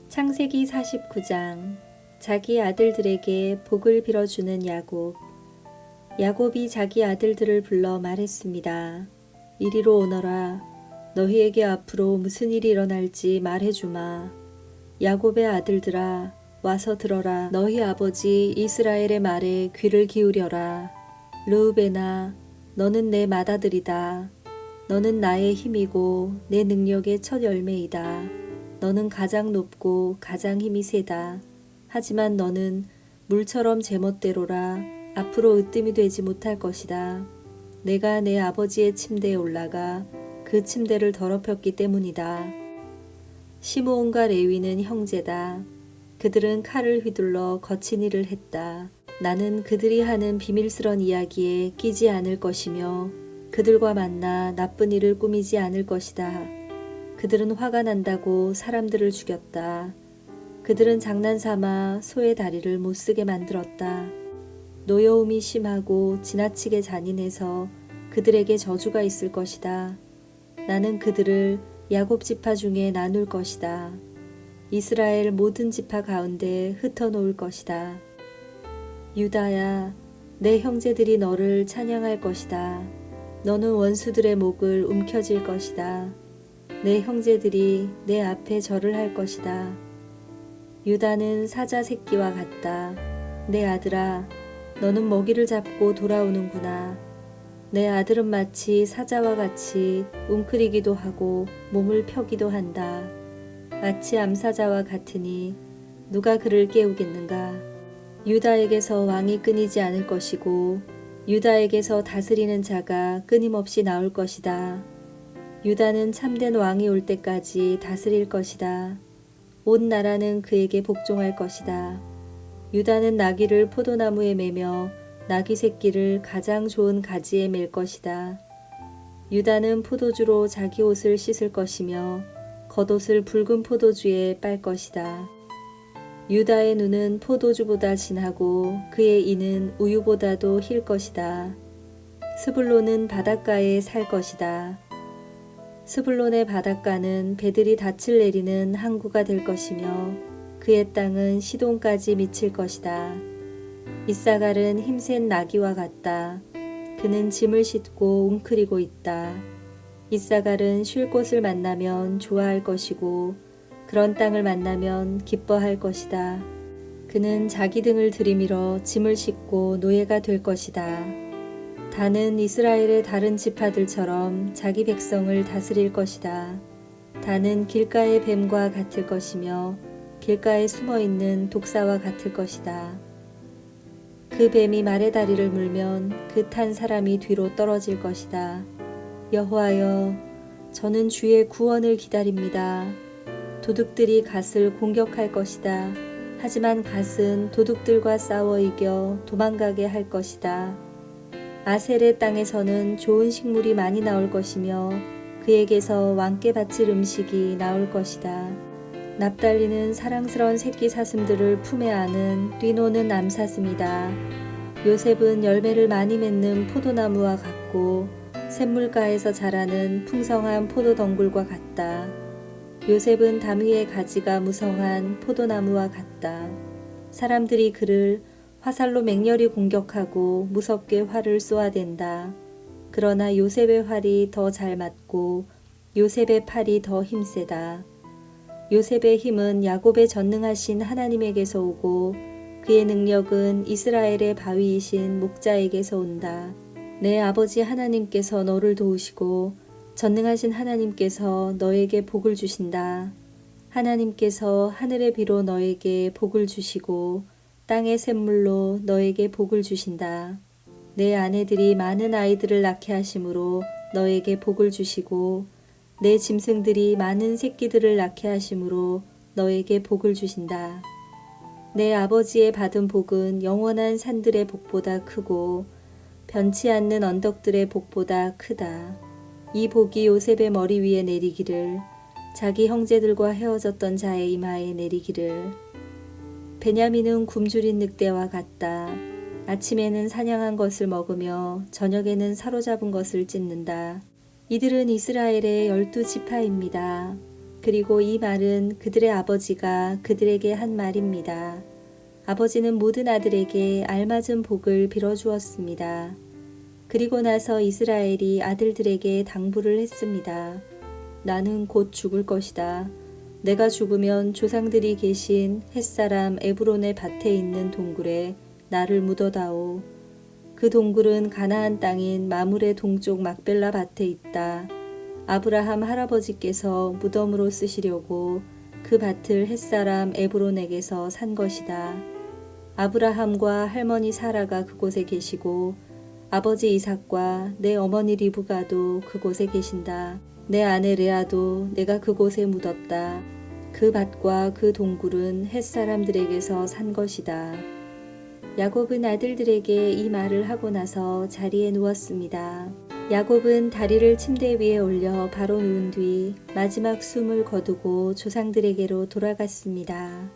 창세기 49장. 자기 아들들에게 복을 빌어주는 야곱. 야곱이 자기 아들들을 불러 말했습니다. 이리로 오너라. 너희에게 앞으로 무슨 일이 일어날지 말해주마. 야곱의 아들들아, 와서 들어라. 너희 아버지 이스라엘의 말에 귀를 기울여라. 르우벤아, 너는 내 맏아들이다. 너는 나의 힘이고 내 능력의 첫 열매이다. 너는 가장 높고 가장 힘이 세다. 하지만 너는 물처럼 제멋대로라. 앞으로 으뜸이 되지 못할 것이다. 내가 내 아버지의 침대에 올라가 그 침대를 더럽혔기 때문이다. 시므온과 레위는 형제다. 그들은 칼을 휘둘러 거친 일을 했다. 나는 그들이 하는 비밀스런 이야기에 끼지 않을 것이며 그들과 만나 나쁜 일을 꾸미지 않을 것이다. 그들은 화가 난다고 사람들을 죽였다. 그들은 장난삼아 소의 다리를 못쓰게 만들었다. 노여움이 심하고 지나치게 잔인해서 그들에게 저주가 있을 것이다. 나는 그들을 야곱 지파 중에 나눌 것이다. 이스라엘 모든 지파 가운데 흩어놓을 것이다. 유다야, 내 형제들이 너를 찬양할 것이다. 너는 원수들의 목을 움켜쥘 것이다. 내 형제들이 내 앞에 절을 할 것이다. 유다는 사자 새끼와 같다. 내 아들아, 너는 먹이를 잡고 돌아오는구나. 내 아들은 마치 사자와 같이 웅크리기도 하고 몸을 펴기도 한다. 마치 암사자와 같으니 누가 그를 깨우겠는가. 유다에게서 왕이 끊이지 않을 것이고 유다에게서 다스리는 자가 끊임없이 나올 것이다. 유다는 참된 왕이 올 때까지 다스릴 것이다. 온 나라는 그에게 복종할 것이다. 유다는 나귀를 포도나무에 매며 나귀 새끼를 가장 좋은 가지에 맬 것이다. 유다는 포도주로 자기 옷을 씻을 것이며 겉옷을 붉은 포도주에 빨 것이다. 유다의 눈은 포도주보다 진하고 그의 이는 우유보다도 힐 것이다. 스불론은 바닷가에 살 것이다. 스불론의 바닷가는 배들이 닻을 내리는 항구가 될 것이며 그의 땅은 시돈까지 미칠 것이다. 이사갈은 힘센 나귀와 같다. 그는 짐을 싣고 웅크리고 있다. 이사갈은 쉴 곳을 만나면 좋아할 것이고 그런 땅을 만나면 기뻐할 것이다. 그는 자기 등을 들이밀어 짐을 싣고 노예가 될 것이다. 다는 이스라엘의 다른 지파들처럼 자기 백성을 다스릴 것이다. 다는 길가의 뱀과 같을 것이며 길가에 숨어있는 독사와 같을 것이다. 그 뱀이 말의 다리를 물면 그 탄 사람이 뒤로 떨어질 것이다. 여호와여, 저는 주의 구원을 기다립니다. 도둑들이 갓을 공격할 것이다. 하지만 갓은 도둑들과 싸워 이겨 도망가게 할 것이다. 아셀의 땅에서는 좋은 식물이 많이 나올 것이며 그에게서 왕께 바칠 음식이 나올 것이다. 납달리는 사랑스러운 새끼 사슴들을 품에 안은 리노는 암사슴이다. 요셉은 열매를 많이 맺는 포도나무와 같고 샘물가에서 자라는 풍성한 포도덩굴과 같다. 요셉은 담 위의 가지가 무성한 포도나무와 같다. 사람들이 그를 화살로 맹렬히 공격하고 무섭게 활을 쏘아댄다. 그러나 요셉의 활이 더 잘 맞고 요셉의 팔이 더 힘세다. 요셉의 힘은 야곱의 전능하신 하나님에게서 오고 그의 능력은 이스라엘의 바위이신 목자에게서 온다. 내 아버지 하나님께서 너를 도우시고 전능하신 하나님께서 너에게 복을 주신다. 하나님께서 하늘의 비로 너에게 복을 주시고 땅의 샘물로 너에게 복을 주신다. 내 아내들이 많은 아이들을 낳게 하심으로 너에게 복을 주시고 내 짐승들이 많은 새끼들을 낳게 하심으로 너에게 복을 주신다. 내 아버지의 받은 복은 영원한 산들의 복보다 크고 변치 않는 언덕들의 복보다 크다. 이 복이 요셉의 머리 위에 내리기를 자기 형제들과 헤어졌던 자의 이마에 내리기를. 베냐민은 굶주린 늑대와 같다. 아침에는 사냥한 것을 먹으며 저녁에는 사로잡은 것을 찢는다. 이들은 이스라엘의 12지파입니다. 그리고 이 말은 그들의 아버지가 그들에게 한 말입니다. 아버지는 모든 아들에게 알맞은 복을 빌어주었습니다. 그리고 나서 이스라엘이 아들들에게 당부를 했습니다. 나는 곧 죽을 것이다. 내가 죽으면 조상들이 계신 햇사람 에브론의 밭에 있는 동굴에 나를 묻어다오. 그 동굴은 가나안 땅인 마물의 동쪽 막벨라 밭에 있다. 아브라함 할아버지께서 무덤으로 쓰시려고 그 밭을 햇사람 에브론에게서 산 것이다. 아브라함과 할머니 사라가 그곳에 계시고 아버지 이삭과 내 어머니 리브가도 그곳에 계신다. 내 아내 레아도 내가 그곳에 묻었다. 그 밭과 그 동굴은 햇사람들에게서 산 것이다. 야곱은 아들들에게 이 말을 하고 나서 자리에 누웠습니다. 야곱은 다리를 침대 위에 올려 바로 누운 뒤 마지막 숨을 거두고 조상들에게로 돌아갔습니다.